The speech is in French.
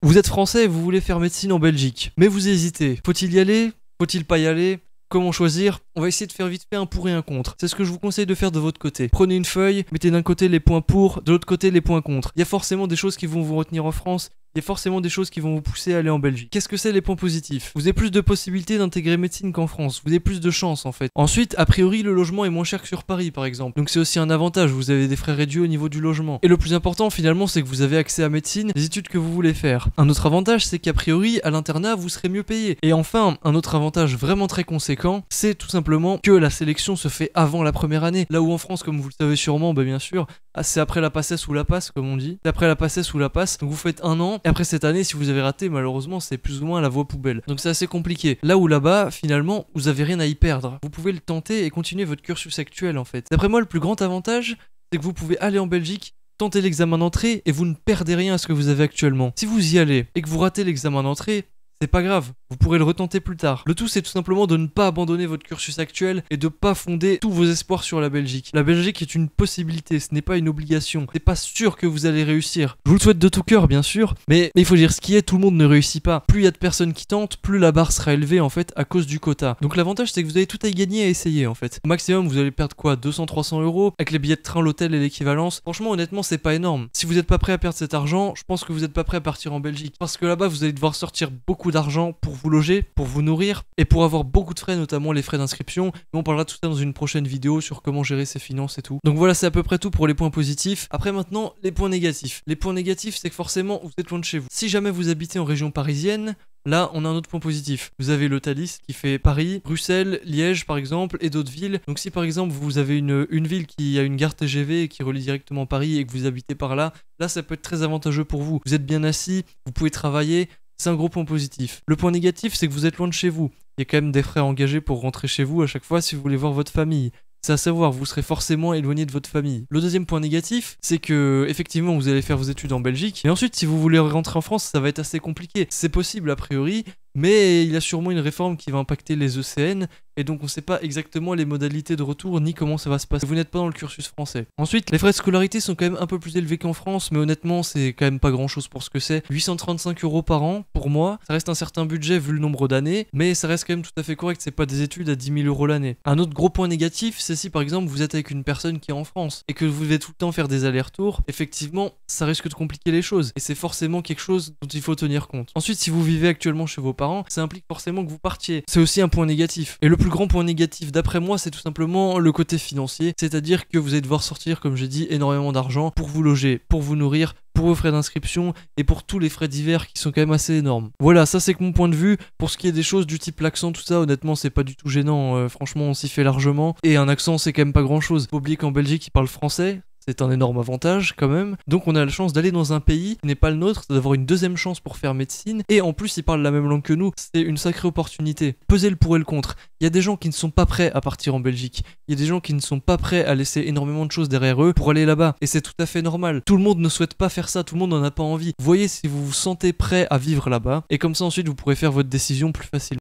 Vous êtes français et vous voulez faire médecine en Belgique, mais vous hésitez. Faut-il y aller? Faut-il pas y aller? Comment choisir? On va essayer de faire vite fait un pour et un contre. C'est ce que je vous conseille de faire de votre côté. Prenez une feuille, mettez d'un côté les points pour, de l'autre côté les points contre. Il y a forcément des choses qui vont vous retenir en France. Il y a forcément des choses qui vont vous pousser à aller en Belgique. Qu'est-ce que c'est les points positifs? Vous avez plus de possibilités d'intégrer médecine qu'en France. Vous avez plus de chances en fait. Ensuite, a priori, le logement est moins cher que sur Paris par exemple. Donc c'est aussi un avantage. Vous avez des frais réduits au niveau du logement. Et le plus important finalement, c'est que vous avez accès à médecine, les études que vous voulez faire. Un autre avantage, c'est qu'à priori, à l'internat, vous serez mieux payé. Et enfin, un autre avantage vraiment très conséquent, c'est tout simplement que la sélection se fait avant la première année. Là où en France, comme vous le savez sûrement, bien sûr, c'est après la PACES ou la passe, comme on dit. C'est après la PACES ou la passe. Donc vous faites un an. Et après cette année, si vous avez raté, malheureusement, c'est plus ou moins la voie poubelle. Donc c'est assez compliqué. Là où là-bas, finalement, vous avez rien à y perdre. Vous pouvez le tenter et continuer votre cursus actuel, en fait. D'après moi, le plus grand avantage, c'est que vous pouvez aller en Belgique, tenter l'examen d'entrée et vous ne perdez rien à ce que vous avez actuellement. Si vous y allez et que vous ratez l'examen d'entrée, c'est pas grave, vous pourrez le retenter plus tard. Le tout, c'est tout simplement de ne pas abandonner votre cursus actuel et de pas fonder tous vos espoirs sur la Belgique. La Belgique est une possibilité, ce n'est pas une obligation. C'est pas sûr que vous allez réussir. Je vous le souhaite de tout cœur, bien sûr, mais il faut dire ce qui est, tout le monde ne réussit pas. Plus il y a de personnes qui tentent, plus la barre sera élevée en fait à cause du quota. Donc l'avantage, c'est que vous avez tout à y gagner à essayer en fait. Au maximum, vous allez perdre quoi, 200-300 euros avec les billets de train, l'hôtel et l'équivalence. Franchement, honnêtement, c'est pas énorme. Si vous n'êtes pas prêt à perdre cet argent, je pense que vous n'êtes pas prêt à partir en Belgique. Parce que là-bas, vous allez devoir sortir beaucoup d'argent pour vous loger, pour vous nourrir et pour avoir beaucoup de frais, notamment les frais d'inscription. Mais on parlera de tout ça dans une prochaine vidéo sur comment gérer ses finances et tout. Donc voilà, c'est à peu près tout pour les points positifs. Après maintenant, les points négatifs. Les points négatifs, c'est que forcément, vous êtes loin de chez vous. Si jamais vous habitez en région parisienne, là, on a un autre point positif. Vous avez le Thalys qui fait Paris, Bruxelles, Liège par exemple et d'autres villes. Donc si par exemple vous avez une ville qui a une gare TGV et qui relie directement Paris et que vous habitez par là, là ça peut être très avantageux pour vous. Vous êtes bien assis, vous pouvez travailler. C'est un gros point positif. Le point négatif, c'est que vous êtes loin de chez vous. Il y a quand même des frais engagés pour rentrer chez vous à chaque fois si vous voulez voir votre famille. C'est à savoir, vous serez forcément éloigné de votre famille. Le deuxième point négatif, c'est que effectivement vous allez faire vos études en Belgique, mais ensuite si vous voulez rentrer en France, ça va être assez compliqué. C'est possible a priori, mais il y a sûrement une réforme qui va impacter les ECN, et donc on ne sait pas exactement les modalités de retour ni comment ça va se passer. Vous n'êtes pas dans le cursus français. Ensuite, les frais de scolarité sont quand même un peu plus élevés qu'en France, mais honnêtement c'est quand même pas grand chose pour ce que c'est. 835 € par an, pour moi, ça reste un certain budget vu le nombre d'années, mais ça reste quand même tout à fait correct, c'est pas des études à 10 000 € l'année. Un autre gros point négatif, c'est si par exemple vous êtes avec une personne qui est en France, et que vous devez tout le temps faire des allers-retours, effectivement ça risque de compliquer les choses, et c'est forcément quelque chose dont il faut tenir compte. Ensuite, si vous vivez actuellement chez vos parents, ça implique forcément que vous partiez. C'est aussi un point négatif. Et le plus grand point négatif d'après moi, c'est tout simplement le côté financier, c'est-à-dire que vous allez devoir sortir, comme j'ai dit, énormément d'argent pour vous loger, pour vous nourrir, pour vos frais d'inscription et pour tous les frais divers qui sont quand même assez énormes. Voilà, ça c'est que mon point de vue. Pour ce qui est des choses du type l'accent, tout ça, honnêtement c'est pas du tout gênant, franchement on s'y fait largement. Et un accent c'est quand même pas grand chose. Faut oublier qu'en Belgique ils parlent français. C'est un énorme avantage quand même. Donc on a la chance d'aller dans un pays qui n'est pas le nôtre, d'avoir une deuxième chance pour faire médecine. Et en plus ils parlent la même langue que nous. C'est une sacrée opportunité. Pesez le pour et le contre. Il y a des gens qui ne sont pas prêts à partir en Belgique. Il y a des gens qui ne sont pas prêts à laisser énormément de choses derrière eux pour aller là-bas. Et c'est tout à fait normal. Tout le monde ne souhaite pas faire ça. Tout le monde n'en a pas envie. Voyez si vous vous sentez prêt à vivre là-bas. Et comme ça ensuite vous pourrez faire votre décision plus facilement.